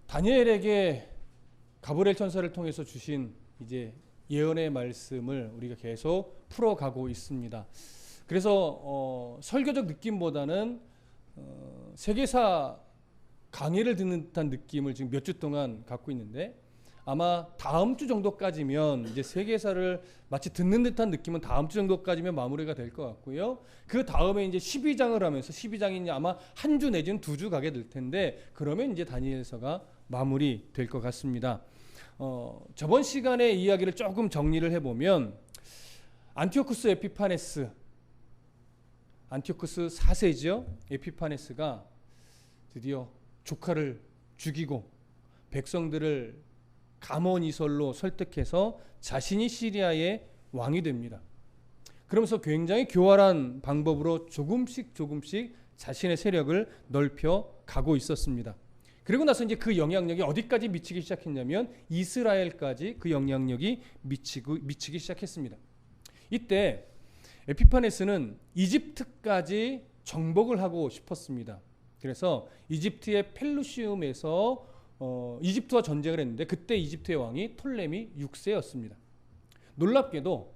다니엘에게 가브리엘 천사를 통해서 주신 이제 예언의 말씀을 우리가 계속 풀어가고 있습니다. 그래서 설교적 느낌보다는 세계사 강의를 듣는 듯한 느낌을 지금 몇 주 동안 갖고 있는데, 아마 다음 주 정도까지면 이제 세계사를 마치 듣는 듯한 느낌은 다음 주 정도까지면 마무리가 될 것 같고요. 그 다음에 이제 12장을 하면서 12장이 아마 한 주 내지는 2주 가게 될 텐데, 그러면 이제 다니엘서가 마무리 될 것 같습니다. 저번 시간에 이야기를 조금 정리를 해보면, 안티오쿠스 에피파네스 4세죠. 에피파네스가 드디어 조카를 죽이고 백성들을 감언이설로 설득해서 자신이 시리아의 왕이 됩니다. 그러면서 굉장히 교활한 방법으로 조금씩 자신의 세력을 넓혀 가고 있었습니다. 그리고 나서 이제 그 영향력이 어디까지 미치기 시작했냐면 이스라엘까지 그 영향력이 미치기 시작했습니다. 이때 에피파네스는 이집트까지 정복을 하고 싶었습니다. 그래서 이집트의 펠루시움에서 이집트와 전쟁을 했는데, 그때 이집트의 왕이 톨레미 6세였습니다. 놀랍게도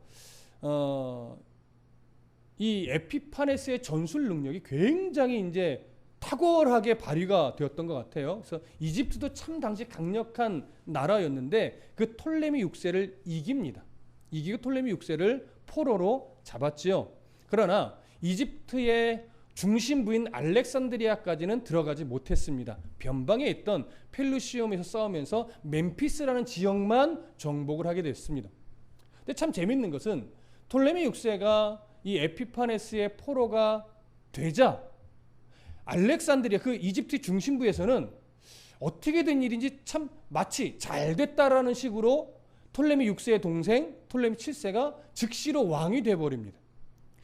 이 에피파네스의 전술 능력이 굉장히 이제 탁월하게 발휘가 되었던 것 같아요. 그래서 이집트도 참 당시 강력한 나라였는데 그 톨레미 6세를 이깁니다. 이기고 톨레미 6세를 포로로 잡았지요. 그러나 이집트의 중심부인 알렉산드리아까지는 들어가지 못했습니다. 변방에 있던 펠루시움에서 싸우면서 멤피스라는 지역만 정복을 하게 됐습니다. 근데 참 재밌는 것은 톨레미 6세가 이 에피파네스의 포로가 되자 알렉산드리아, 그 이집트 중심부에서는 어떻게 된 일인지 참 마치 잘 됐다라는 식으로 톨레미 6세의 동생 톨레미 7세가 즉시로 왕이 되어버립니다.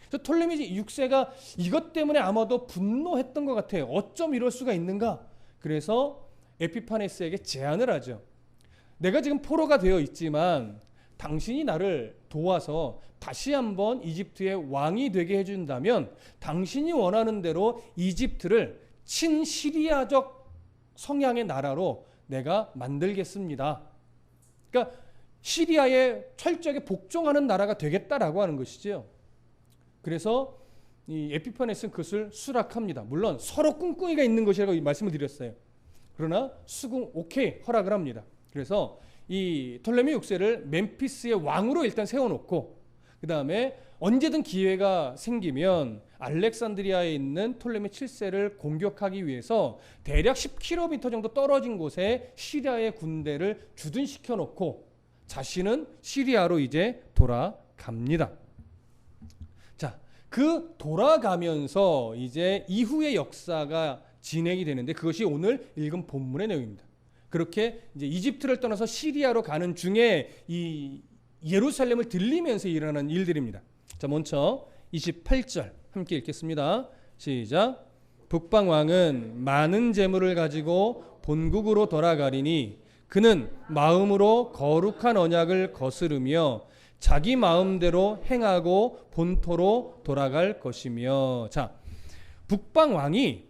그래서 톨레미 6세가 이것 때문에 아마도 분노했던 것 같아요. 어쩜 이럴 수가 있는가? 그래서 에피파네스에게 제안을 하죠. 내가 지금 포로가 되어 있지만 당신이 나를 도와서 다시 한번 이집트의 왕이 되게 해준다면 당신이 원하는 대로 이집트를 친시리아적 성향의 나라로 내가 만들겠습니다. 그러니까 시리아에 철저하게 복종하는 나라가 되겠다라고 하는 것이죠. 그래서 이 에피파네스는 그것을 수락합니다. 물론 서로 꿍꿍이가 있는 것이라고 말씀을 드렸어요. 그러나 오케이 허락을 합니다. 그래서 이 톨레미 6세를 멤피스의 왕으로 일단 세워놓고, 그 다음에 언제든 기회가 생기면 알렉산드리아에 있는 톨레미 7세를 공격하기 위해서 대략 10km 정도 떨어진 곳에 시리아의 군대를 주둔시켜 놓고 자신은 시리아로 이제 돌아갑니다. 자, 그 돌아가면서 이제 이후의 역사가 진행이 되는데, 그것이 오늘 읽은 본문의 내용입니다. 그렇게 이제 이집트를 떠나서 시리아로 가는 중에 이 예루살렘을 들리면서 일어나는 일들입니다. 자, 먼저 28절 함께 읽겠습니다. 시작. 북방 왕은 많은 재물을 가지고 본국으로 돌아가리니 그는 마음으로 거룩한 언약을 거스르며 자기 마음대로 행하고 본토로 돌아갈 것이며. 자, 북방 왕이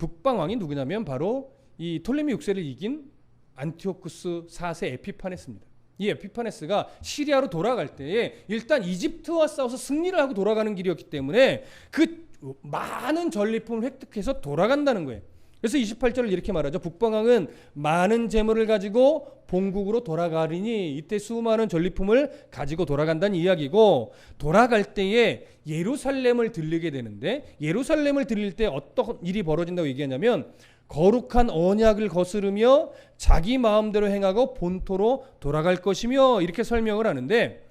누구냐면 바로 이 톨레미 6세를 이긴 안티오쿠스 4세 에피파네스입니다. 이 에피파네스가 시리아로 돌아갈 때에 일단 이집트와 싸워서 승리를 하고 돌아가는 길이었기 때문에 그 많은 전리품을 획득해서 돌아간다는 거예요. 그래서 28절을 이렇게 말하죠. 북방왕은 많은 재물을 가지고 본국으로 돌아가리니, 이때 수많은 전리품을 가지고 돌아간다는 이야기고, 돌아갈 때에 예루살렘을 들리게 되는데, 예루살렘을 들릴 때 어떤 일이 벌어진다고 얘기하냐면 거룩한 언약을 거스르며 자기 마음대로 행하고 본토로 돌아갈 것이며, 이렇게 설명을 하는데,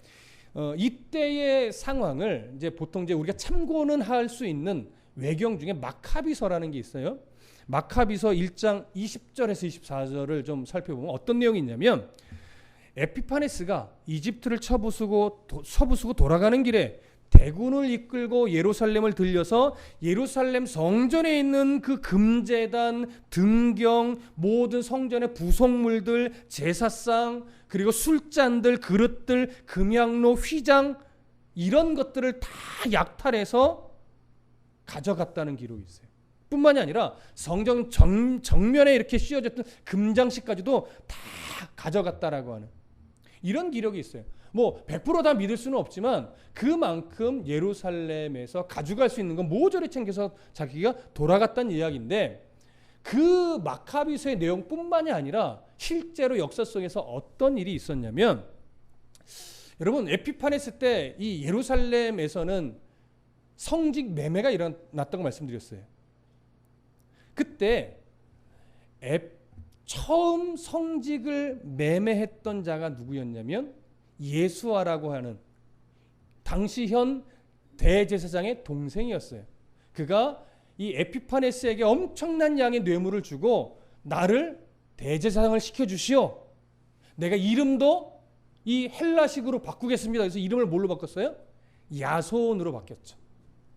이때의 상황을 이제 보통 이제 우리가 참고는 할 수 있는 외경 중에 마카비서라는 게 있어요. 마카비서 1장 20절에서 24절을 좀 살펴보면 어떤 내용이 있냐면, 에피파네스가 이집트를 서부수고 돌아가는 길에 대군을 이끌고 예루살렘을 들려서 예루살렘 성전에 있는 그 금제단, 등경, 모든 성전의 부속물들, 제사상, 그리고 술잔들, 그릇들, 금향로, 휘장, 이런 것들을 다 약탈해서 가져갔다는 기록이 있어요. 뿐만이 아니라 성전 정면에 이렇게 씌워졌던 금장식까지도 다 가져갔다라고 하는 이런 기록이 있어요. 뭐 100% 다 믿을 수는 없지만 그만큼 예루살렘에서 가져갈 수 있는 건 모조리 챙겨서 자기가 돌아갔다는 이야기인데, 그 마카비서의 내용뿐만이 아니라 실제로 역사 속에서 어떤 일이 있었냐면, 여러분 에피파네스 때 이 예루살렘에서는 성직 매매가 일어났다고 말씀드렸어요. 그때 처음 성직을 매매했던 자가 누구였냐면 예수아라고 하는 당시 현 대제사장의 동생이었어요. 그가 이 에피파네스에게 엄청난 양의 뇌물을 주고 나를 대제사장을 시켜주시오. 내가 이름도 이 헬라식으로 바꾸겠습니다. 그래서 이름을 뭘로 바꿨어요? 야손으로 바뀌었죠.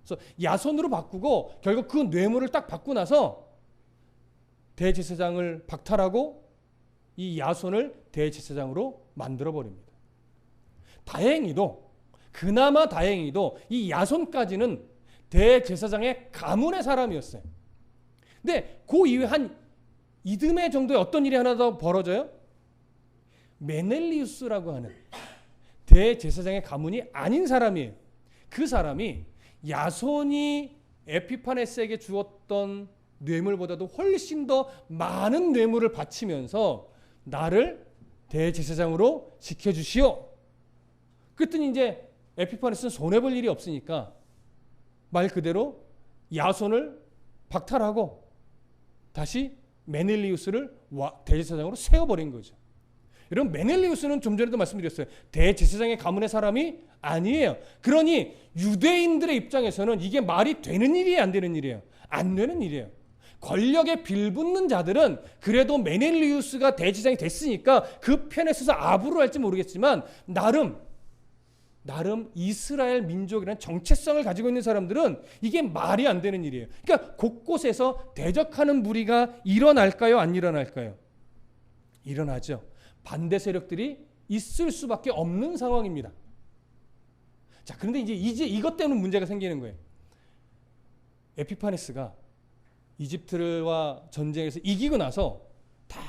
그래서 야손으로 바꾸고 결국 그 뇌물을 딱 받고 나서 대제사장을 박탈하고 이 야손을 대제사장으로 만들어버립니다. 다행히도, 그나마 다행히도 이 야손까지는 대제사장의 가문의 사람이었어요. 근데 그 이후에 한 이듬해 정도에 어떤 일이 하나 더 벌어져요? 메넬리우스라고 하는 대제사장의 가문이 아닌 사람이에요. 그 사람이 야손이 에피파네스에게 주었던 뇌물보다도 훨씬 더 많은 뇌물을 바치면서 나를 대제사장으로 시켜주시오. 그랬더니 이제 에피파네스는 손해볼 일이 없으니까 말 그대로 야손을 박탈하고 다시 메넬리우스를 대제사장으로 세워버린 거죠. 여러분 메넬리우스는 좀 전에도 말씀드렸어요. 대제사장의 가문의 사람이 아니에요. 그러니 유대인들의 입장에서는 이게 말이 되는 일이에요, 안 되는 일이에요? 안 되는 일이에요. 권력에 빌붙는 자들은 그래도 메넬리우스가 대제사장이 됐으니까 그 편에 서서 아부를 할지 모르겠지만 나름 이스라엘 민족이라는 정체성을 가지고 있는 사람들은 이게 말이 안 되는 일이에요. 그러니까 곳곳에서 대적하는 무리가 일어날까요? 안 일어날까요? 일어나죠. 반대 세력들이 있을 수밖에 없는 상황입니다. 자, 그런데 이제 이것 때문에 문제가 생기는 거예요. 에피파네스가 이집트와 전쟁에서 이기고 나서 딱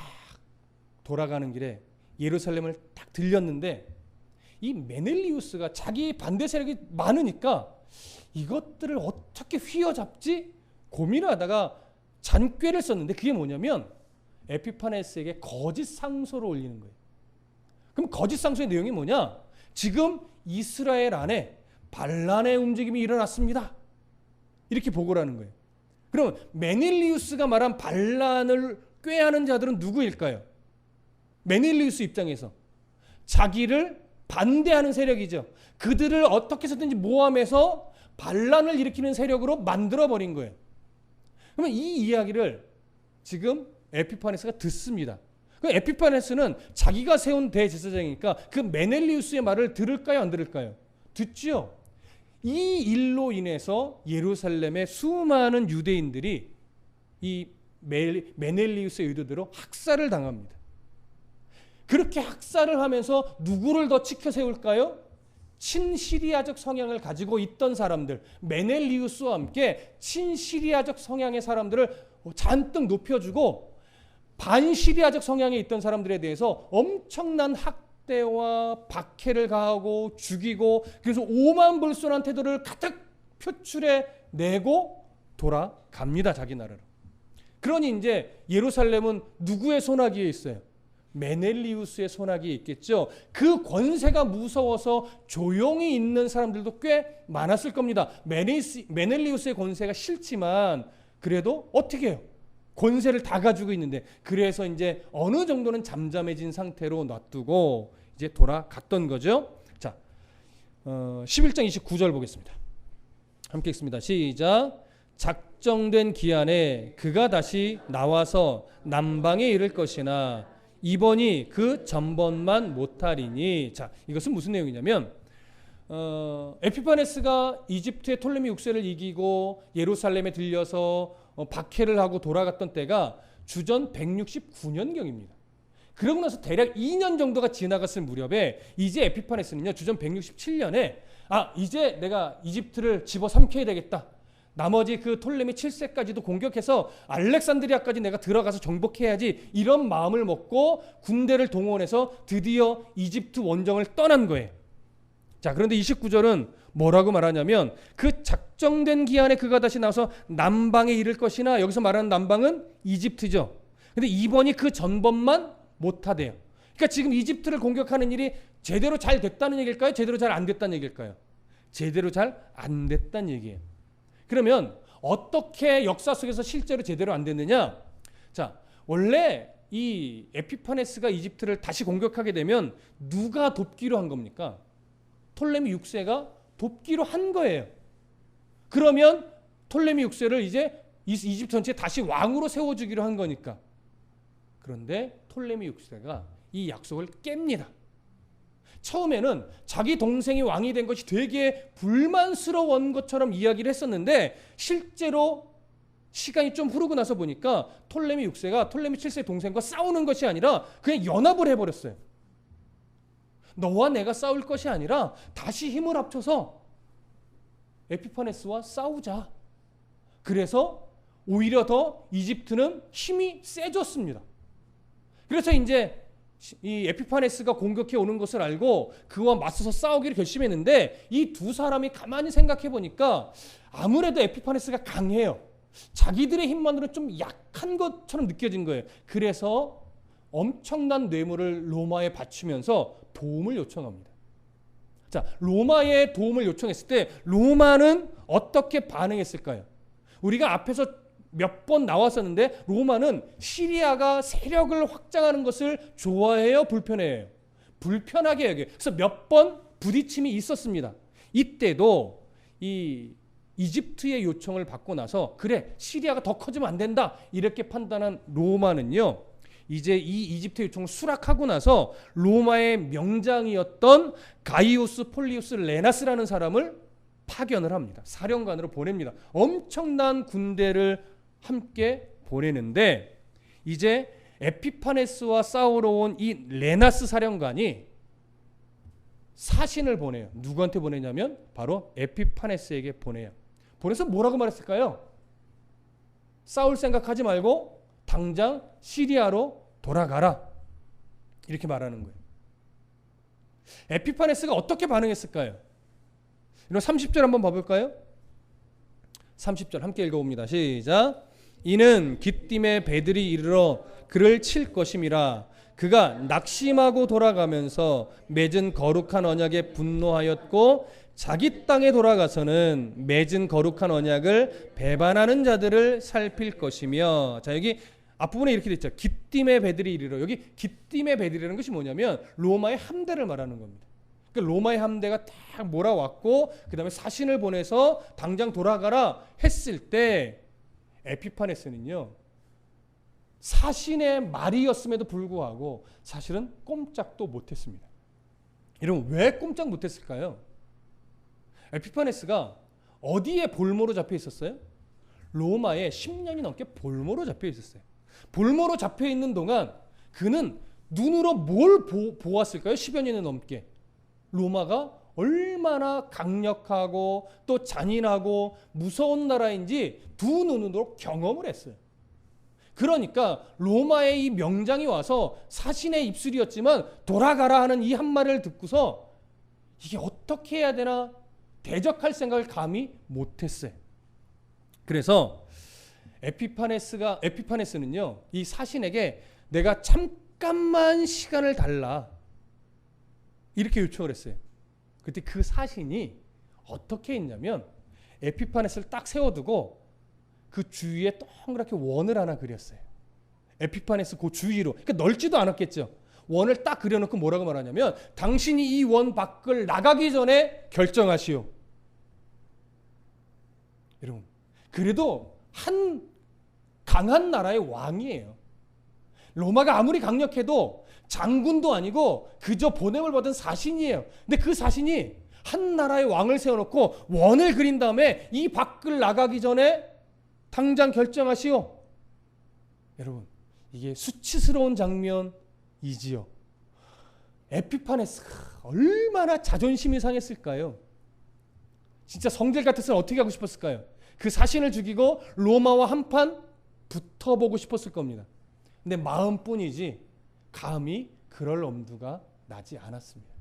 돌아가는 길에 예루살렘을 딱 들렸는데 이 메넬리우스가 자기 반대 세력이 많으니까 이것들을 어떻게 휘어잡지 고민하다가 잔꾀를 썼는데 그게 뭐냐면 에피파네스에게 거짓 상소를 올리는 거예요. 그럼 거짓 상소의 내용이 뭐냐? 지금 이스라엘 안에 반란의 움직임이 일어났습니다. 이렇게 보고를 하는 거예요. 그럼 메넬리우스가 말한 반란을 꾀하는 자들은 누구일까요? 메넬리우스 입장에서 자기를 반대하는 세력이죠. 그들을 어떻게 해서든지 모함해서 반란을 일으키는 세력으로 만들어버린 거예요. 그러면 이 이야기를 지금 에피파네스가 듣습니다. 그럼 에피파네스는 자기가 세운 대제사장이니까 그 메넬리우스의 말을 들을까요? 안 들을까요? 듣죠. 이 일로 인해서 예루살렘의 수많은 유대인들이 이 메넬리우스의 의도대로 학살을 당합니다. 그렇게 학살을 하면서 누구를 더 치켜 세울까요? 친시리아적 성향을 가지고 있던 사람들, 메넬리우스와 함께 친시리아적 성향의 사람들을 잔뜩 높여주고 반시리아적 성향에 있던 사람들에 대해서 엄청난 학대와 박해를 가하고 죽이고, 그래서 오만불손한 태도를 가득 표출해 내고 돌아갑니다. 자기 나라로. 그러니 이제 예루살렘은 누구의 손아귀에 있어요? 메넬리우스의 손아귀에 있겠죠. 그 권세가 무서워서 조용히 있는 사람들도 꽤 많았을 겁니다. 메넬리우스의 권세가 싫지만 그래도 어떻게 해요? 권세를 다 가지고 있는데, 그래서 이제 어느 정도는 잠잠해진 상태로 놔두고 이제 돌아갔던 거죠. 자, 11장 29절 보겠습니다. 함께 읽습니다. 시작. 작정된 기한에 그가 다시 나와서 남방에 이를 것이나 이번이 그 전번만 못하리니. 자, 이것은 무슨 내용이냐면 에피파네스가 이집트의 톨레미 6세를 이기고 예루살렘에 들려서 박해를 하고 돌아갔던 때가 주전 169년경입니다. 그러고 나서 대략 2년 정도가 지나갔을 무렵에 이제 에피파네스는요, 주전 167년에 이제 내가 이집트를 집어삼켜야 되겠다. 나머지 그 톨레미 7세까지도 공격해서 알렉산드리아까지 내가 들어가서 정복해야지, 이런 마음을 먹고 군대를 동원해서 드디어 이집트 원정을 떠난 거예요. 자, 그런데 29절은 뭐라고 말하냐면 그 작정된 기한에 그가 다시 나와서 남방에 이를 것이나, 여기서 말하는 남방은 이집트죠. 근데 이번이 그 전번만 못하대요. 그러니까 지금 이집트를 공격하는 일이 제대로 잘 됐다는 얘기일까요? 제대로 잘 안 됐다는 얘기일까요? 제대로 잘 안 됐다는 얘기예요. 그러면 어떻게 역사 속에서 실제로 제대로 안 됐느냐? 자, 원래 이 에피파네스가 이집트를 다시 공격하게 되면 누가 돕기로 한 겁니까? 톨레미 6세가 돕기로 한 거예요. 그러면 톨레미 6세를 이제 이집트 전체에 다시 왕으로 세워주기로 한 거니까. 그런데 톨레미 6세가 이 약속을 깹니다. 처음에는 자기 동생이 왕이 된 것이 되게 불만스러운 것처럼 이야기를 했었는데, 실제로 시간이 좀 흐르고 나서 보니까 톨레미 6세가 톨레미 7세 동생과 싸우는 것이 아니라 그냥 연합을 해버렸어요. 너와 내가 싸울 것이 아니라 다시 힘을 합쳐서 에피파네스와 싸우자. 그래서 오히려 더 이집트는 힘이 세졌습니다. 그래서 이제 이 에피파네스가 공격해 오는 것을 알고 그와 맞서서 싸우기를 결심했는데, 이 두 사람이 가만히 생각해 보니까 아무래도 에피파네스가 강해요. 자기들의 힘만으로는 좀 약한 것처럼 느껴진 거예요. 그래서 엄청난 뇌물을 로마에 바치면서 도움을 요청합니다. 자, 로마에 도움을 요청했을 때 로마는 어떻게 반응했을까요? 우리가 앞에서 몇 번 나왔었는데 로마는 시리아가 세력을 확장하는 것을 좋아해요, 불편해요? 불편하게 여겨요. 그래서 몇 번 부딪힘이 있었습니다. 이때도 이 이집트의 요청을 받고 나서 그래, 시리아가 더 커지면 안 된다 이렇게 판단한 로마는요, 이제 이 이집트의 요청을 수락하고 나서 로마의 명장이었던 가이우스 폴리우스 레나스라는 사람을 파견을 합니다. 사령관으로 보냅니다. 엄청난 군대를 함께 보내는데, 이제 에피파네스와 싸우러 온 이 레나스 사령관이 사신을 보내요. 누구한테 보내냐면 바로 에피파네스에게 보내요. 보내서 뭐라고 말했을까요? 싸울 생각하지 말고 당장 시리아로 돌아가라, 이렇게 말하는 거예요. 에피파네스가 어떻게 반응했을까요? 이런 30절 한번 봐볼까요? 30절 함께 읽어봅니다. 시작. 이는 기띔의 배들이 이르러 그를 칠 것임이라. 그가 낙심하고 돌아가면서 맺은 거룩한 언약에 분노하였고 자기 땅에 돌아가서는 맺은 거룩한 언약을 배반하는 자들을 살필 것이며. 자, 여기 앞부분에 이렇게 돼 있죠. 기띔의 배들이 이르러. 여기 기띔의 배들이라는 것이 뭐냐면 로마의 함대를 말하는 겁니다. 그러니까 로마의 함대가 딱 몰아왔고 그 다음에 사신을 보내서 당장 돌아가라 했을 때 에피파네스는요, 사신의 말이었음에도 불구하고 사실은 꼼짝도 못했습니다. 여러분, 왜 꼼짝 못했을까요? 에피파네스가 어디에 볼모로 잡혀 있었어요? 로마에 10년이 넘게 볼모로 잡혀 있었어요. 볼모로 잡혀 있는 동안 그는 눈으로 뭘 보았을까요? 10여 년이 넘게. 로마가 얼마나 강력하고 또 잔인하고 무서운 나라인지 두 눈으로 경험을 했어요. 그러니까 로마의 이 명장이 와서 사신의 입술이었지만 돌아가라 하는 이 한마디를 듣고서 이게 어떻게 해야 되나 대적할 생각을 감히 못했어요. 그래서 에피파네스는요, 이 사신에게 내가 잠깐만 시간을 달라 이렇게 요청을 했어요. 그때 그 사신이 어떻게 했냐면 에피파네스를 딱 세워두고 그 주위에 동그랗게 원을 하나 그렸어요. 에피파네스 그 주위로. 그러니까 넓지도 않았겠죠. 원을 딱 그려놓고 뭐라고 말하냐면 당신이 이 원 밖을 나가기 전에 결정하시오. 여러분, 그래도 한 강한 나라의 왕이에요. 로마가 아무리 강력해도 장군도 아니고 그저 보냄을 받은 사신이에요. 근데 그 사신이 한 나라의 왕을 세워놓고 원을 그린 다음에 이 밖을 나가기 전에 당장 결정하시오. 여러분, 이게 수치스러운 장면이지요. 에피파네스가 얼마나 자존심이 상했을까요? 진짜 성질 같았으면 어떻게 하고 싶었을까요? 그 사신을 죽이고 로마와 한판 붙어보고 싶었을 겁니다. 근데 마음뿐이지 감히 그럴 엄두가 나지 않았습니다.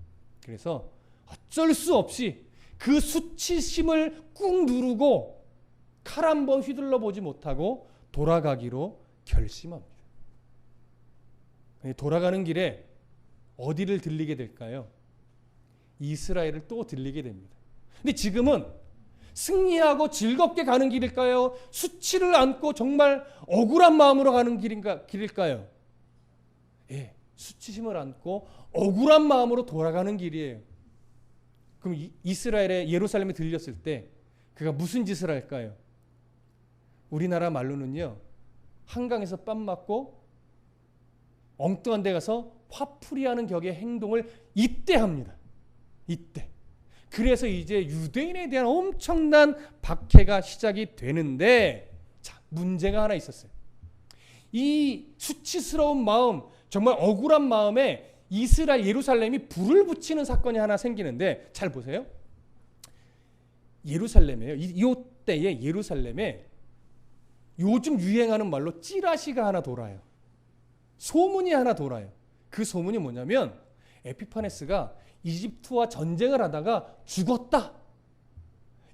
그래서 어쩔 수 없이 그 수치심을 꾹 누르고 칼 한 번 휘둘러 보지 못하고 돌아가기로 결심합니다. 돌아가는 길에 어디를 들리게 될까요? 이스라엘을 또 들리게 됩니다. 근데 지금은 승리하고 즐겁게 가는 길일까요? 수치를 안고 정말 억울한 마음으로 가는 길일까요? 예, 수치심을 안고 억울한 마음으로 돌아가는 길이에요. 그럼 이스라엘의 예루살렘에 들렸을 때 그가 무슨 짓을 할까요? 우리나라 말로는요, 한강에서 빰 맞고 엉뚱한 데 가서 화풀이하는 격의 행동을 이때 합니다. 이때. 그래서 이제 유대인에 대한 엄청난 박해가 시작이 되는데, 자, 문제가 하나 있었어요. 이 수치스러운 마음, 정말 억울한 마음에 이스라엘 예루살렘이 불을 붙이는 사건이 하나 생기는데, 잘 보세요. 예루살렘에요. 이때에 예루살렘에 요즘 유행하는 말로 찌라시가 하나 돌아요. 소문이 하나 돌아요. 그 소문이 뭐냐면 에피파네스가 이집트와 전쟁을 하다가 죽었다.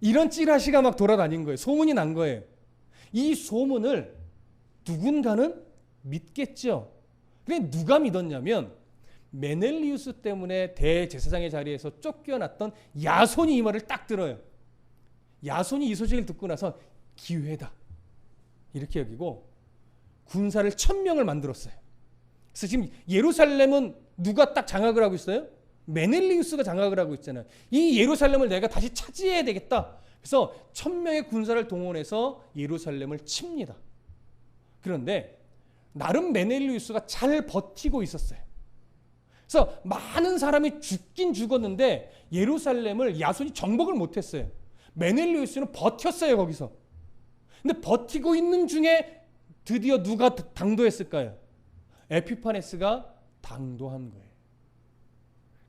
이런 찌라시가 막 돌아다닌 거예요. 소문이 난 거예요. 이 소문을 누군가는 믿겠죠. 근데 누가 믿었냐면 메넬리우스 때문에 대제사장의 자리에서 쫓겨났던 야손이 이 말을 딱 들어요. 야손이 이 소식을 듣고 나서 기회다 이렇게 여기고 군사를 1000명을 만들었어요. 그래서 지금 예루살렘은 누가 딱 장악을 하고 있어요? 메넬리우스가 장악을 하고 있잖아요. 이 예루살렘을 내가 다시 차지해야 되겠다. 그래서 1000명의 군사를 동원해서 예루살렘을 칩니다. 그런데 나름 메넬리우스가 잘 버티고 있었어요. 그래서 많은 사람이 죽긴 죽었는데 예루살렘을 야손이 정복을 못했어요. 메넬리우스는 버텼어요, 거기서. 근데 버티고 있는 중에 드디어 누가 당도했을까요? 에피파네스가 당도한 거예요.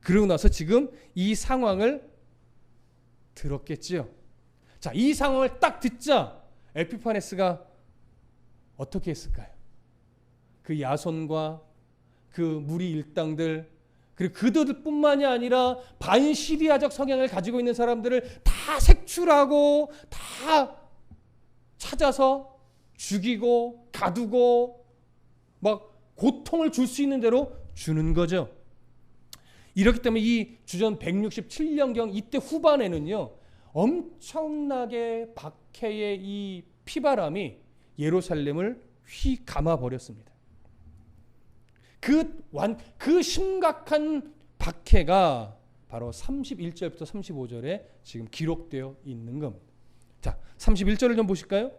그러고 나서 지금 이 상황을 들었겠지요. 자, 이 상황을 딱 듣자 에피파네스가 어떻게 했을까요? 그 야손과 그 무리 일당들, 그리고 그들뿐만이 아니라 반시리아적 성향을 가지고 있는 사람들을 다 색출하고 다 찾아서 죽이고 가두고 막 고통을 줄 수 있는 대로 주는 거죠. 이렇기 때문에 이 주전 167년경 이때 후반에는요, 엄청나게 박해의 이 피바람이 예루살렘을 휘감아 버렸습니다. 그 심각한 박해가 바로 31절부터 35절에 지금 기록되어 있는 겁니다. 자, 31절을 좀 보실까요?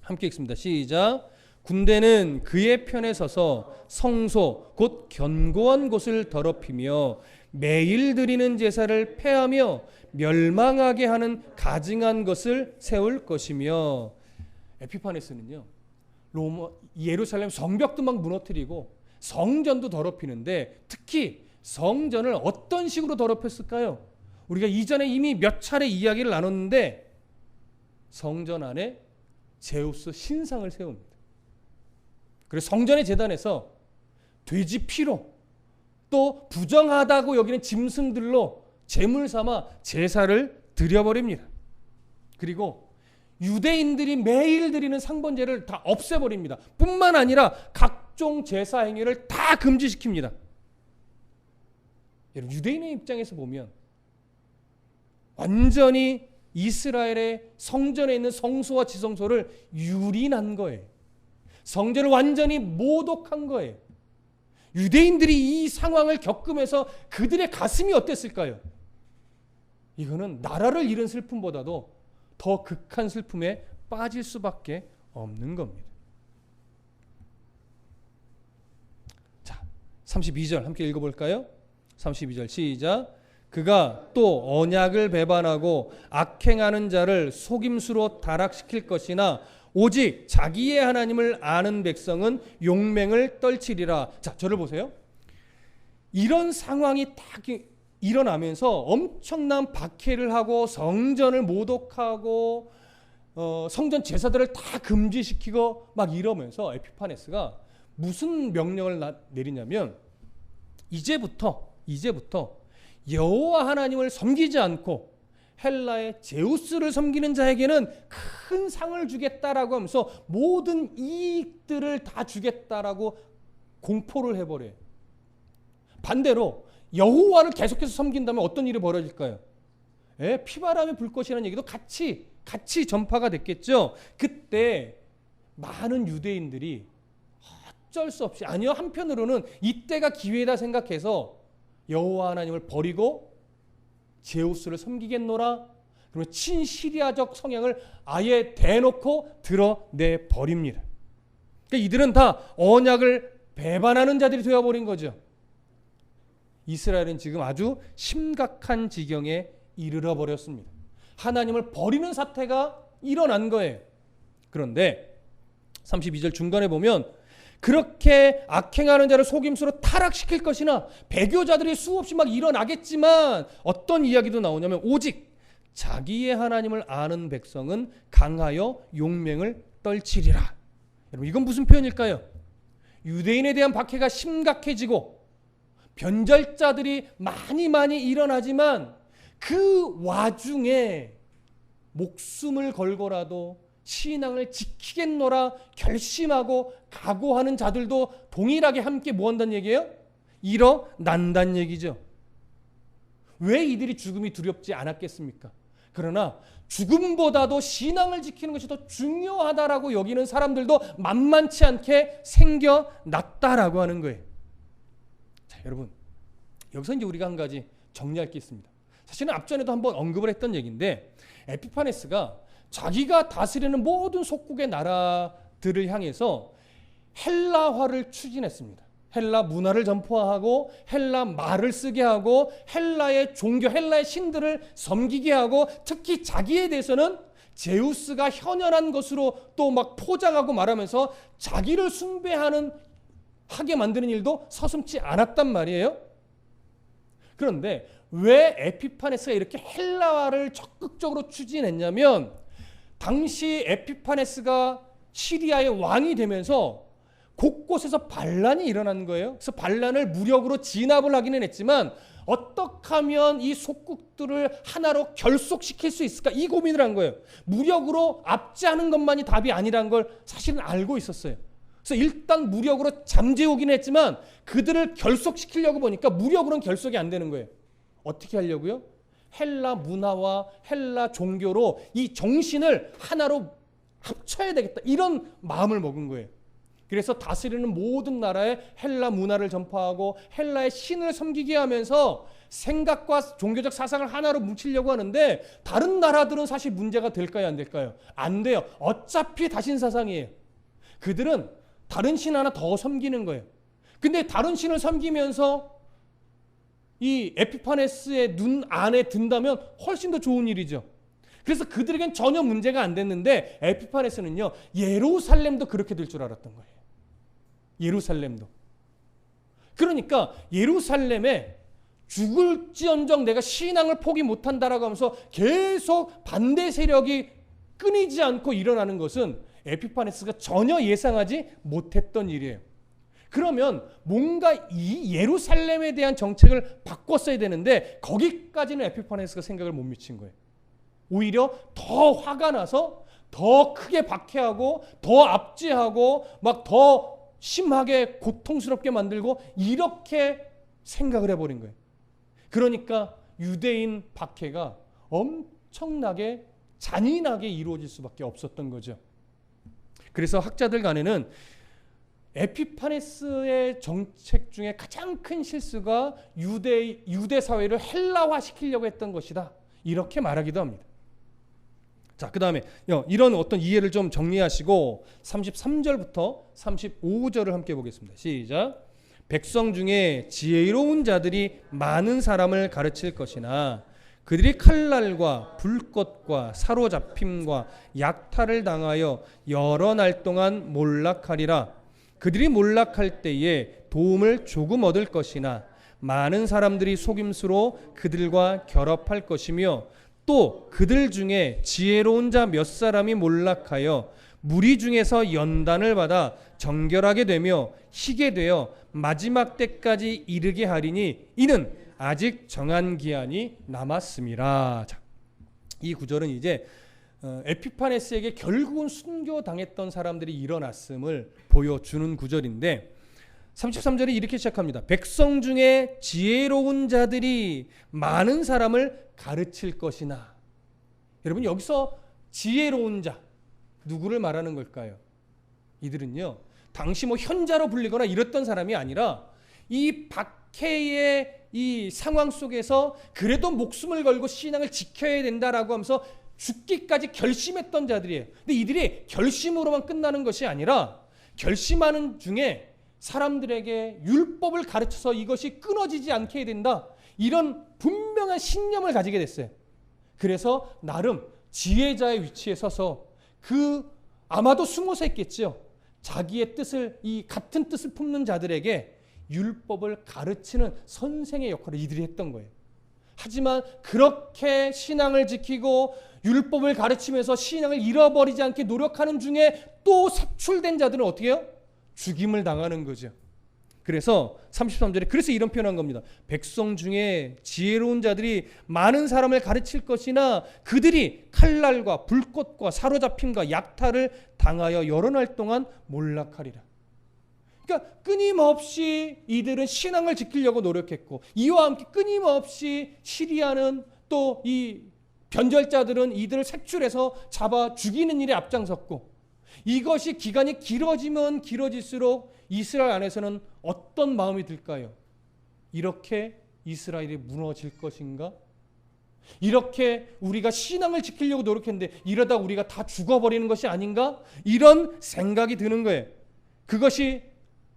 함께 읽습니다. 시작. 군대는 그의 편에 서서 성소 곧 견고한 곳을 더럽히며 매일 드리는 제사를 폐하며 멸망하게 하는 가증한 것을 세울 것이며, 에피파네스는요, 예루살렘 성벽도 막 무너뜨리고 성전도 더럽히는데 특히 성전을 어떤 식으로 더럽혔을까요? 우리가 이전에 이미 몇 차례 이야기를 나눴는데 성전 안에 제우스 신상을 세웁니다. 그래서 성전의 제단에서 돼지 피로 또 부정하다고 여기는 짐승들로 제물 삼아 제사를 드려버립니다. 그리고 유대인들이 매일 드리는 상번제를 다 없애버립니다. 뿐만 아니라 각종 제사 행위를 다 금지시킵니다. 여러분, 유대인의 입장에서 보면 완전히 이스라엘의 성전에 있는 성소와 지성소를 유린한 거예요. 성전을 완전히 모독한 거예요. 유대인들이 이 상황을 겪으면서 그들의 가슴이 어땠을까요? 이거는 나라를 잃은 슬픔보다도 더 극한 슬픔에 빠질 수밖에 없는 겁니다. 자, 32절 함께 읽어볼까요? 32절 시작. 그가 또 언약을 배반하고 악행하는 자를 속임수로 타락시킬 것이나 오직 자기의 하나님을 아는 백성은 용맹을 떨치리라. 자, 저를 보세요. 이런 상황이 딱 일어나면서 엄청난 박해를 하고 성전을 모독하고 성전 제사들을 다 금지시키고 막 이러면서 에피파네스가 무슨 명령을 내리냐면 이제부터 여호와 하나님을 섬기지 않고 헬라의 제우스를 섬기는 자에게는 큰 상을 주겠다라고 하면서 모든 이익들을 다 주겠다라고 공포를 해버려요. 반대로 여호와를 계속해서 섬긴다면 어떤 일이 벌어질까요? 피바람이 불 것이라는 얘기도 같이 전파가 됐겠죠. 그때 많은 유대인들이 어쩔 수 없이, 아니요, 한편으로는 이때가 기회다 생각해서 여호와 하나님을 버리고 제우스를 섬기겠노라, 그러면 친시리아적 성향을 아예 대놓고 드러내 버립니다. 그러니까 이들은 다 언약을 배반하는 자들이 되어버린 거죠. 이스라엘은 지금 아주 심각한 지경에 이르러 버렸습니다. 하나님을 버리는 사태가 일어난 거예요. 그런데 32절 중간에 보면 그렇게 악행하는 자를 속임수로 타락시킬 것이나 배교자들이 수없이 막 일어나겠지만 어떤 이야기도 나오냐면 오직 자기의 하나님을 아는 백성은 강하여 용맹을 떨치리라. 여러분, 이건 무슨 표현일까요? 유대인에 대한 박해가 심각해지고 변절자들이 많이 일어나지만 그 와중에 목숨을 걸고라도 신앙을 지키겠노라 결심하고 각오하는 자들도 동일하게 함께 뭐 한다는 얘기예요? 일어난다는 얘기죠. 왜 이들이 죽음이 두렵지 않았겠습니까? 그러나 죽음보다도 신앙을 지키는 것이 더 중요하다라고 여기는 사람들도 만만치 않게 생겨났다라고 하는 거예요. 자, 여러분, 여기서 이제 우리가 한 가지 정리할 게 있습니다. 사실은 앞전에도 한번 언급을 했던 얘기인데, 에피파네스가 자기가 다스리는 모든 속국의 나라들을 향해서 헬라화를 추진했습니다. 헬라 문화를 전파하고 헬라 말을 쓰게 하고 헬라의 종교, 헬라의 신들을 섬기게 하고 특히 자기에 대해서는 제우스가 현현한 것으로 또 막 포장하고 말하면서 자기를 하게 만드는 일도 서슴지 않았단 말이에요. 그런데 왜 에피파네스가 이렇게 헬라화를 적극적으로 추진했냐면, 당시 에피파네스가 시리아의 왕이 되면서 곳곳에서 반란이 일어난 거예요. 그래서 반란을 무력으로 진압을 하기는 했지만 어떻게 하면 이 속국들을 하나로 결속시킬 수 있을까, 이 고민을 한 거예요. 무력으로 압제하는 것만이 답이 아니라는 걸 사실은 알고 있었어요. 그래서 일단 무력으로 잠재우긴 했지만 그들을 결속시키려고 보니까 무력으로는 결속이 안 되는 거예요. 어떻게 하려고요? 헬라 문화와 헬라 종교로 이 정신을 하나로 합쳐야 되겠다, 이런 마음을 먹은 거예요. 그래서 다스리는 모든 나라에 헬라 문화를 전파하고 헬라의 신을 섬기게 하면서 생각과 종교적 사상을 하나로 뭉치려고 하는데, 다른 나라들은 사실 문제가 될까요, 안 될까요? 안 돼요. 어차피 다신 사상이에요. 그들은 다른 신 하나 더 섬기는 거예요. 근데 다른 신을 섬기면서 이 에피파네스의 눈 안에 든다면 훨씬 더 좋은 일이죠. 그래서 그들에겐 전혀 문제가 안 됐는데, 에피파네스는요, 예루살렘도 그렇게 될 줄 알았던 거예요. 예루살렘도. 그러니까 예루살렘에 죽을지언정 내가 신앙을 포기 못한다라고 하면서 계속 반대 세력이 끊이지 않고 일어나는 것은 에피파네스가 전혀 예상하지 못했던 일이에요. 그러면 뭔가 이 예루살렘에 대한 정책을 바꿨어야 되는데 거기까지는 에피파네스가 생각을 못 미친 거예요. 오히려 더 화가 나서 더 크게 박해하고 더 압제하고 막 더 심하게 고통스럽게 만들고 이렇게 생각을 해버린 거예요. 그러니까 유대인 박해가 엄청나게 잔인하게 이루어질 수밖에 없었던 거죠. 그래서 학자들 간에는 에피파네스의 정책 중에 가장 큰 실수가 유대 사회를 헬라화 시키려고 했던 것이다, 이렇게 말하기도 합니다. 자, 그 다음에 이런 어떤 이해를 좀 정리하시고 33절부터 35절을 함께 보겠습니다. 시작. 백성 중에 지혜로운 자들이 많은 사람을 가르칠 것이나 그들이 칼날과 불꽃과 사로잡힘과 약탈을 당하여 여러 날 동안 몰락하리라. 그들이 몰락할 때에 도움을 조금 얻을 것이나 많은 사람들이 속임수로 그들과 결합할 것이며 또 그들 중에 지혜로운 자 몇 사람이 몰락하여 무리 중에서 연단을 받아 정결하게 되며 희게 되어 마지막 때까지 이르게 하리니 이는 아직 정한 기한이 남았음이라. 자, 이 구절은 이제 에피파네스에게 결국은 순교당했던 사람들이 일어났음을 보여주는 구절인데 33절이 이렇게 시작합니다. 백성 중에 지혜로운 자들이 많은 사람을 가르칠 것이나. 여러분, 여기서 지혜로운 자 누구를 말하는 걸까요? 이들은요, 당시 뭐 현자로 불리거나 이랬던 사람이 아니라 이 박해의 이 상황 속에서 그래도 목숨을 걸고 신앙을 지켜야 된다라고 하면서 죽기까지 결심했던 자들이에요. 근데 이들이 결심으로만 끝나는 것이 아니라 결심하는 중에 사람들에게 율법을 가르쳐서 이것이 끊어지지 않게 해야 된다, 이런 분명한 신념을 가지게 됐어요. 그래서 나름 지혜자의 위치에 서서 아마도 숨어서 했겠죠. 자기의 뜻을, 이 같은 뜻을 품는 자들에게 율법을 가르치는 선생의 역할을 이들이 했던 거예요. 하지만 그렇게 신앙을 지키고 율법을 가르치면서 신앙을 잃어버리지 않게 노력하는 중에 또 삭출된 자들은 어떻게 해요? 죽임을 당하는 거죠. 그래서 33절에 그래서 이런 표현한 겁니다. 백성 중에 지혜로운 자들이 많은 사람을 가르칠 것이나 그들이 칼날과 불꽃과 사로잡힘과 약탈을 당하여 여러 날 동안 몰락하리라. 그러니까 끊임없이 이들은 신앙을 지키려고 노력했고, 이와 함께 끊임없이 시리아는 또 이 변절자들은 이들을 색출해서 잡아 죽이는 일에 앞장섰고, 이것이 기간이 길어지면 길어질수록 이스라엘 안에서는 어떤 마음이 들까요? 이렇게 이스라엘이 무너질 것인가? 이렇게 우리가 신앙을 지키려고 노력했는데 이러다 우리가 다 죽어버리는 것이 아닌가? 이런 생각이 드는 거예요. 그것이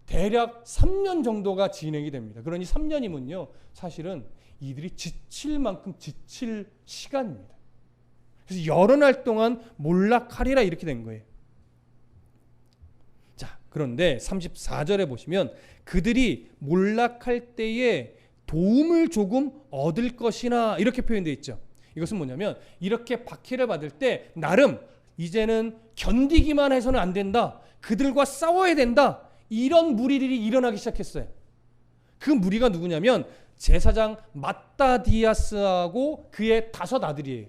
대략 3년 정도가 진행이 됩니다. 그러니 3년이면요, 사실은 이들이 지칠 만큼 지칠 시간입니다. 그래서 여러 날 동안 몰락하리라 이렇게 된 거예요. 자, 그런데 34절에 보시면 그들이 몰락할 때에 도움을 조금 얻을 것이나 이렇게 표현되어 있죠. 이것은 뭐냐면 이렇게 박해를 받을 때 나름 이제는 견디기만 해서는 안 된다, 그들과 싸워야 된다, 이런 무리들이 일어나기 시작했어요. 그 무리가 누구냐면 제사장 마따디아스하고 그의 5 아들이에요.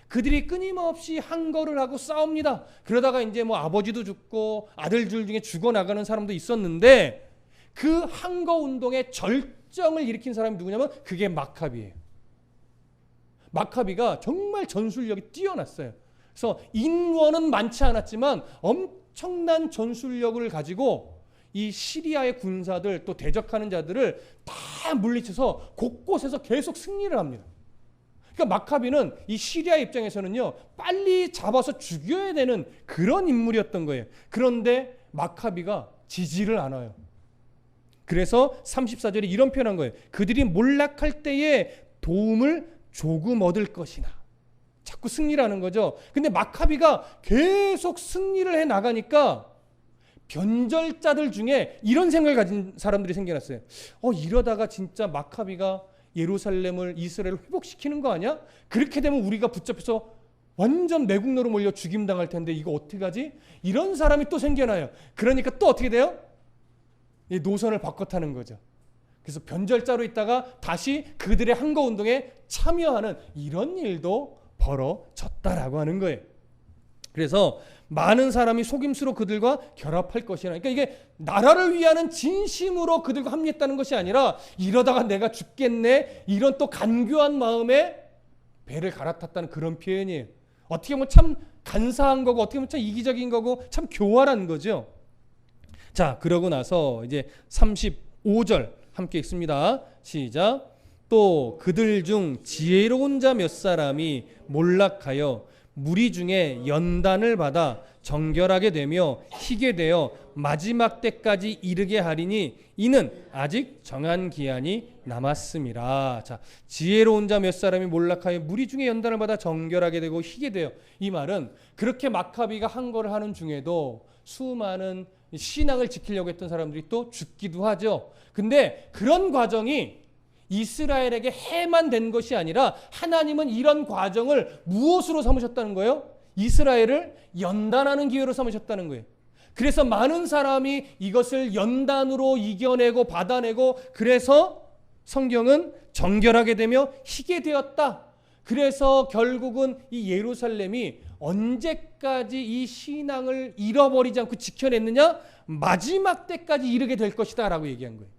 그들이 끊임없이 항거를 하고 싸웁니다. 그러다가 이제 뭐 아버지도 죽고 아들들 중에 죽어나가는 사람도 있었는데 그 항거 운동의 절정을 일으킨 사람이 누구냐면 그게 마카비예요. 마카비가 정말 전술력이 뛰어났어요. 그래서 인원은 많지 않았지만 엄청난 전술력을 가지고 이 시리아의 군사들 또 대적하는 자들을 다 물리쳐서 곳곳에서 계속 승리를 합니다. 그러니까 마카비는 이 시리아 입장에서는요, 빨리 잡아서 죽여야 되는 그런 인물이었던 거예요. 그런데 마카비가 지지를 않아요. 그래서 34절에 이런 표현한 거예요. 그들이 몰락할 때에 도움을 조금 얻을 것이나. 자꾸 승리를 하는 거죠. 근데 마카비가 계속 승리를 해 나가니까 변절자들 중에 이런 생각을 가진 사람들이 생겨났어요. 이러다가 진짜 마카비가 예루살렘을, 이스라엘을 회복시키는 거 아니야? 그렇게 되면 우리가 붙잡혀서 완전 매국노로 몰려 죽임당할 텐데 이거 어떻게 하지? 이런 사람이 또 생겨나요. 그러니까 또 어떻게 돼요? 이 노선을 바꿔 타는 거죠. 그래서 변절자로 있다가 다시 그들의 항거운동에 참여하는 이런 일도 벌어졌다라고 하는 거예요. 그래서 많은 사람이 속임수로 그들과 결합할 것이라. 그러니까 이게 나라를 위하는 진심으로 그들과 합류했다는 것이 아니라 이러다가 내가 죽겠네, 이런 또 간교한 마음에 배를 갈아탔다는 그런 표현이에요. 어떻게 보면 참 간사한 거고 어떻게 보면 참 이기적인 거고 참 교활한 거죠. 자, 그러고 나서 이제 35절 함께 읽습니다. 시작. 또 그들 중 지혜로운 자 몇 사람이 몰락하여 무리 중에 연단을 받아 정결하게 되며 희게 되어 마지막 때까지 이르게 하리니 이는 아직 정한 기한이 남았음이라. 자, 지혜로운 자 몇 사람이 몰락하여 무리 중에 연단을 받아 정결하게 되고 희게 되어. 이 말은 그렇게 마카비가 한 거를 하는 중에도 수많은 신앙을 지키려고 했던 사람들이 또 죽기도 하죠. 근데 그런 과정이 이스라엘에게 해만 된 것이 아니라 하나님은 이런 과정을 무엇으로 삼으셨다는 거예요? 이스라엘을 연단하는 기회로 삼으셨다는 거예요. 그래서 많은 사람이 이것을 연단으로 이겨내고 받아내고 그래서 성경은 정결하게 되며 희게 되었다. 그래서 결국은 이 예루살렘이 언제까지 이 신앙을 잃어버리지 않고 지켜냈느냐? 마지막 때까지 이르게 될 것이다 라고 얘기한 거예요.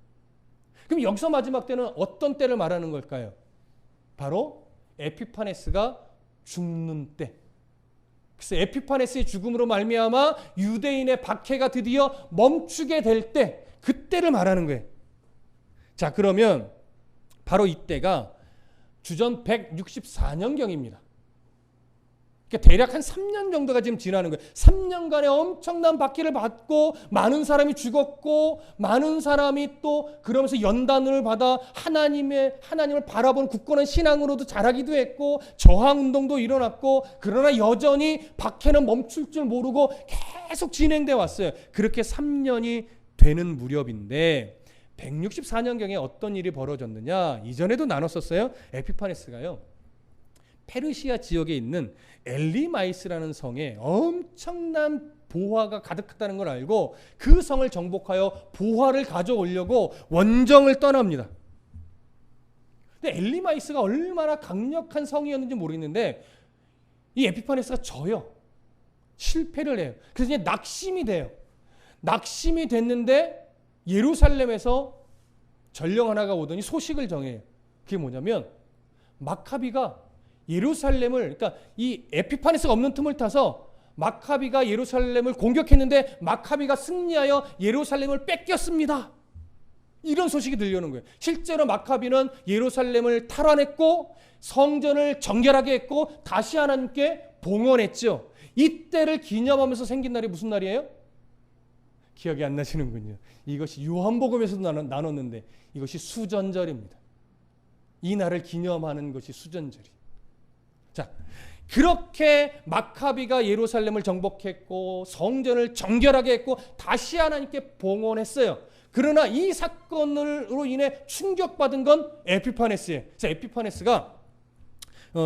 그럼 여기서 마지막 때는 어떤 때를 말하는 걸까요? 바로 에피파네스가 죽는 때. 그래서 에피파네스의 죽음으로 말미암아 유대인의 박해가 드디어 멈추게 될 때, 그때를 말하는 거예요. 자, 그러면 바로 이때가 주전 164년경입니다. 그러니까 대략 한 3년 정도가 지금 지나는 거예요. 3년간의 엄청난 박해를 받고 많은 사람이 죽었고 많은 사람이 또 그러면서 연단을 받아 하나님을 바라보는 굳건한 신앙으로도 자라기도 했고 저항운동도 일어났고 그러나 여전히 박해는 멈출 줄 모르고 계속 진행돼 왔어요. 그렇게 3년이 되는 무렵인데 164년경에 어떤 일이 벌어졌느냐? 이전에도 나눴었어요. 에피파네스가요. 페르시아 지역에 있는 엘리마이스라는 성에 엄청난 보화가 가득했다는 걸 알고 그 성을 정복하여 보화를 가져오려고 원정을 떠납니다. 근데 엘리마이스가 얼마나 강력한 성이었는지 모르겠는데 이 에피파네스가 져요. 실패를 해요. 그래서 이제 낙심이 돼요. 낙심이 됐는데 예루살렘에서 전령 하나가 오더니 소식을 정해요. 그게 뭐냐면 마카비가 예루살렘을, 그러니까 이 에피파네스가 없는 틈을 타서 마카비가 예루살렘을 공격했는데 마카비가 승리하여 예루살렘을 뺏겼습니다. 이런 소식이 들려오는 거예요. 실제로 마카비는 예루살렘을 탈환했고 성전을 정결하게 했고 다시 하나님께 봉헌했죠. 이때를 기념하면서 생긴 날이 무슨 날이에요? 기억이 안 나시는군요. 이것이 요한복음에서도 나눴는데 이것이 수전절입니다. 이 날을 기념하는 것이 수전절이에요. 자, 그렇게 마카비가 예루살렘을 정복했고 성전을 정결하게 했고 다시 하나님께 봉헌했어요. 그러나 이 사건으로 인해 충격받은 건 에피파네스예요. 그래서 에피파네스가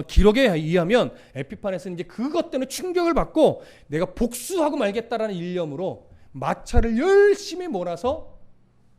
기록에 의하면 에피파네스는 이제 그것 때문에 충격을 받고 내가 복수하고 말겠다라는 일념으로 마차를 열심히 몰아서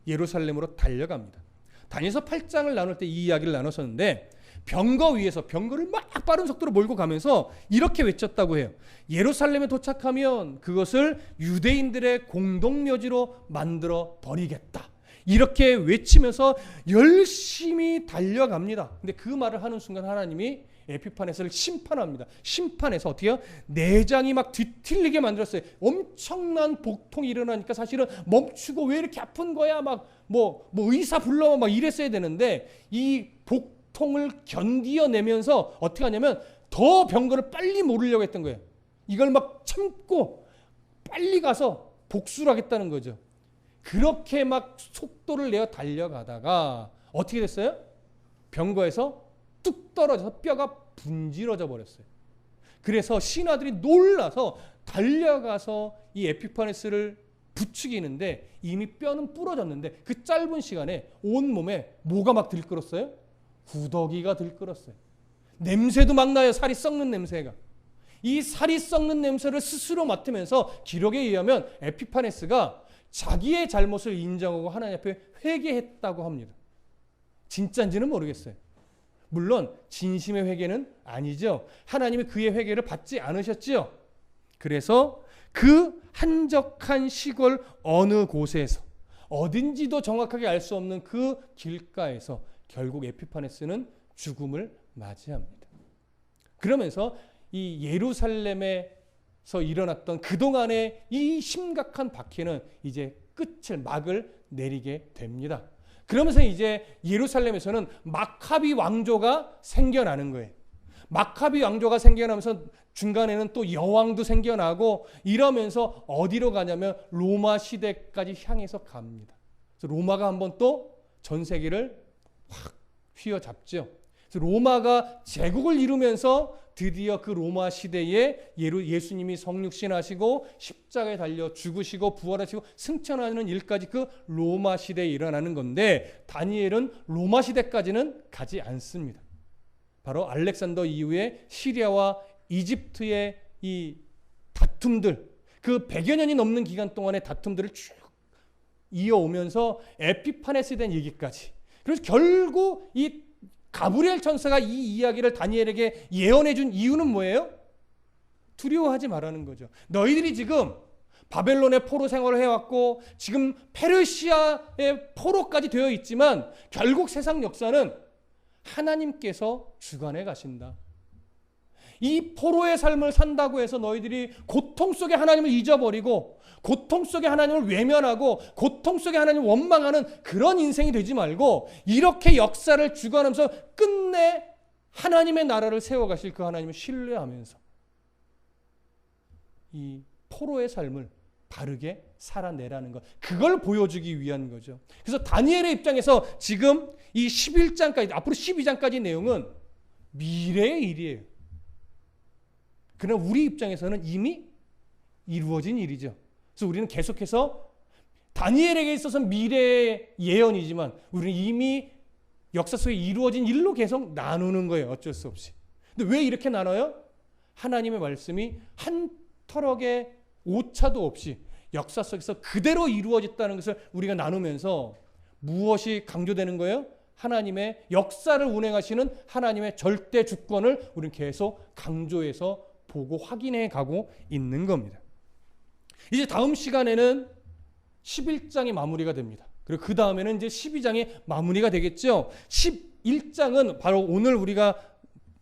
예루살렘으로 달려갑니다. 다니엘서 8장을 나눌 때 이 이야기를 나눴었는데 병거 위에서 병거를 막 빠른 속도로 몰고 가면서 이렇게 외쳤다고 해요. 예루살렘에 도착하면 그것을 유대인들의 공동묘지로 만들어 버리겠다. 이렇게 외치면서 열심히 달려갑니다. 근데 그 말을 하는 순간 하나님이 에피파네스를 심판합니다. 심판해서 어떻게 해요? 내장이 막 뒤틀리게 만들었어요. 엄청난 복통이 일어나니까 사실은 멈추고 왜 이렇게 아픈 거야? 막 뭐 의사 불러 막 이랬어야 되는데 이 복통을 견디어내면서 어떻게 하냐면 더 병거를 빨리 모으려고 했던 거예요. 이걸 막 참고 빨리 가서 복수를 하겠다는 거죠. 그렇게 막 속도를 내어 달려가다가 어떻게 됐어요? 병거에서 뚝 떨어져서 뼈가 분질러져 버렸어요. 그래서 신하들이 놀라서 달려가서 이 에피파네스를 부추기는데 이미 뼈는 부러졌는데 그 짧은 시간에 온몸에 뭐가 막 들끓었어요? 구더기가 들끓었어요. 냄새도 막 나요. 살이 썩는 냄새가. 이 살이 썩는 냄새를 스스로 맡으면서 기록에 의하면 에피파네스가 자기의 잘못을 인정하고 하나님 앞에 회개했다고 합니다. 진짜인지는 모르겠어요. 물론 진심의 회개는 아니죠. 하나님이 그의 회개를 받지 않으셨죠. 그래서 그 한적한 시골 어느 곳에서 어딘지도 정확하게 알 수 없는 그 길가에서 결국 에피파네스는 죽음을 맞이합니다. 그러면서 이 예루살렘에서 일어났던 그동안의 이 심각한 박해는 이제 막을 내리게 됩니다. 그러면서 이제 예루살렘에서는 마카비 왕조가 생겨나는 거예요. 마카비 왕조가 생겨나면서 중간에는 또 여왕도 생겨나고 이러면서 어디로 가냐면 로마 시대까지 향해서 갑니다. 그래서 로마가 한번 또 전 세계를 확 휘어잡죠. 로마가 제국을 이루면서 드디어 그 로마 시대에 예수님이 성육신하시고 십자가에 달려 죽으시고 부활하시고 승천하는 일까지 그 로마 시대에 일어나는 건데, 다니엘은 로마 시대까지는 가지 않습니다. 바로 알렉산더 이후에 시리아와 이집트의 이 다툼들, 그 100여 년이 넘는 기간 동안의 다툼들을 쭉 이어오면서 에피파네스에 대한 얘기까지. 그래서 결국 이 가브리엘 천사가 이 이야기를 다니엘에게 예언해 준 이유는 뭐예요? 두려워하지 말라는 거죠. 너희들이 지금 바벨론의 포로 생활을 해왔고 지금 페르시아의 포로까지 되어 있지만 결국 세상 역사는 하나님께서 주관해 가신다. 이 포로의 삶을 산다고 해서 너희들이 고통 속에 하나님을 잊어버리고 고통 속에 하나님을 외면하고 고통 속에 하나님을 원망하는 그런 인생이 되지 말고, 이렇게 역사를 주관하면서 끝내 하나님의 나라를 세워가실 그 하나님을 신뢰하면서 이 포로의 삶을 바르게 살아내라는 것, 그걸 보여주기 위한 거죠. 그래서 다니엘의 입장에서 지금 이 11장까지, 앞으로 12장까지 내용은 미래의 일이에요. 그러나 우리 입장에서는 이미 이루어진 일이죠. 그래서 우리는 계속해서 다니엘에게 있어서는 미래의 예언이지만 우리는 이미 역사 속에 이루어진 일로 계속 나누는 거예요. 어쩔 수 없이. 근데 왜 이렇게 나눠요? 하나님의 말씀이 한 터럭의 오차도 없이 역사 속에서 그대로 이루어졌다는 것을 우리가 나누면서 무엇이 강조되는 거예요? 하나님의 역사를 운행하시는 하나님의 절대 주권을 우리는 계속 강조해서 보고 확인해 가고 있는 겁니다. 이제 다음 시간에는 11장이 마무리가 됩니다. 그리고 그 다음에는 이제 12장이 마무리가 되겠죠. 11장은 바로 오늘 우리가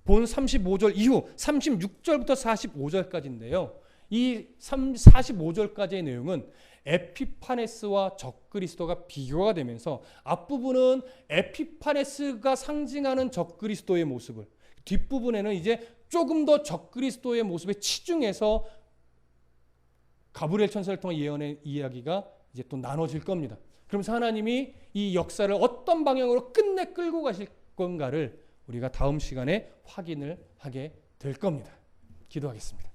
본 35절 이후 36절부터 45절까지인데요. 이 45절까지의 내용은 에피파네스와 적그리스도가 비교가 되면서 앞부분은 에피파네스가 상징하는 적그리스도의 모습을, 뒷부분에는 이제 조금 더 적그리스도의 모습에 치중해서 가브리엘 천사를 통한 예언의 이야기가 이제 또 나눠질 겁니다. 그러면서 하나님이 이 역사를 어떤 방향으로 끝내 끌고 가실 건가를 우리가 다음 시간에 확인을 하게 될 겁니다. 기도하겠습니다.